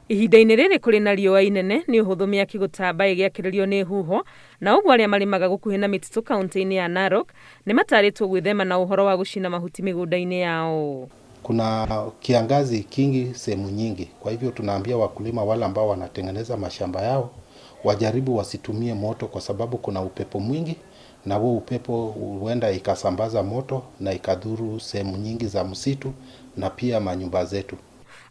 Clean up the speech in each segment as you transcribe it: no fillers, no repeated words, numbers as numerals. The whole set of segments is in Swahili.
Ihinda-inĩ rĩrĩ kũrĩ na riũa inene nĩ ũhũthũ mĩaki gũtamba ĩgĩakĩrĩrio nĩ huho, na ũguo arĩa marĩmaga gũkuhĩ na mĩtitũ kaunti-inĩ ya Narok nĩ matarĩtwo gwĩthema na ũhoro wa gũcina mahuti mĩgũnda-inĩ yao. Kuna kiangazi kingi sehemu nyingi, kwa hivyo tunaambia wakulima wale ambao wanatengeneza mashamba yao wajaribu wasitumie moto, kwa sababu kuna upepo mwingi na huo upepo huenda ikasambaza moto na ikadhuru sehemu nyingi za msitu na pia manyumba zetu.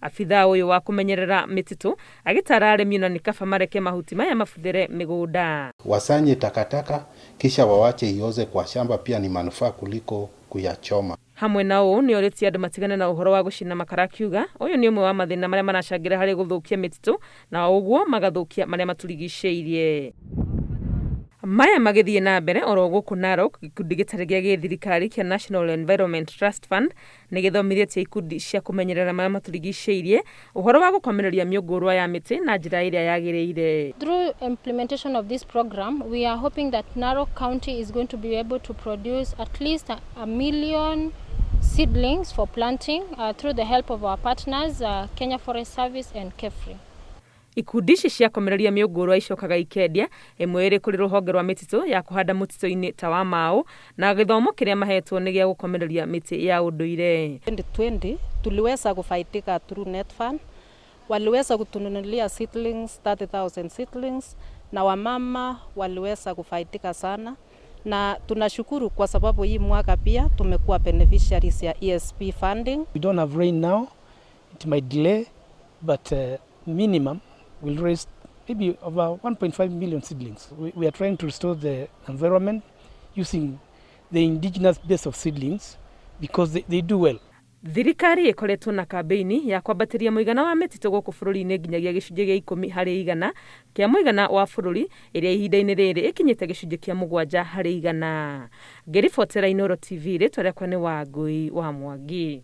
Afitha uyu wa kumenyerera mititu agitara arĩmi na nikaba mareke mahuti maya mabuthere mĩgũnda. Wasanye takataka kisha wawache ioze kwa shamba, pia ni manufaa kuliko kuyachoma. Hamwe na ũũ nĩ orĩtie andũ matigane na ũhoro wa gũcina makara, akiuga ũyũ nĩ ũmwe wa mathĩna marĩa maracangĩra harĩ gũthũkia mĩtitũ na ũguo magathũkia marĩa matũrigicĩirie. Maya magĩthiĩ na mbere oro gũkũ Narok, gĩkundi gĩtarĩ gĩa gĩthirikari kĩa National Environment Trust Fund nĩ gĩthomithĩtie ikundi cia kũmenyerera marĩa matũrigicĩirie ũhoro wa gũkomereria mĩũngũrwa ya mĩtĩ na njĩra ĩrĩa yagĩrĩire. Through implementation of this program, we are hoping that Narok County is going to be able to produce at least 1 million seedlings for planting through the help of our partners, Kenya Forest Service and KEFRI. Ikundi ici cia komereria mĩũngũrwa icokaga ikendia ĩmwe ĩrĩ kũrĩ rũhonge rwa mĩtitũ ya kũhanda mũtitũ-inĩ ta wa Mau, na gĩthomo kĩrĩa mahetwo nĩ gĩa gũkomereria mĩtĩ ya ũndũire. 2020 tuliweza kufaidika through net fund, waliweza kutununulia seedlings 30,000 seedlings, na wamama waliweza kufaidika sana, na tunashukuru kwa sababu hii mwaka pia tumekuwa beneficiaries ya ESP funding. We don't have rain now, it might delay, but minimum will raise maybe over 1.5 million seedlings. We are trying to restore the environment using the indigenous base of seedlings because they do well. Thirikari ĩkoretwo na kambeini ya kwambatĩria mũigana wa mĩtitũ gũkũ bũrũri-inĩ nginyagia gĩcunjĩ gĩa 10 harĩ igana kĩa mũigana wa bũrũri, ĩrĩa ihinda-inĩ rĩrĩ ĩkinyĩte gĩcunjĩ kĩa 7 harĩ igana. Ngĩribotera Inooro TV, rĩtwa rĩakwa nĩ Wangui wa Mwangi.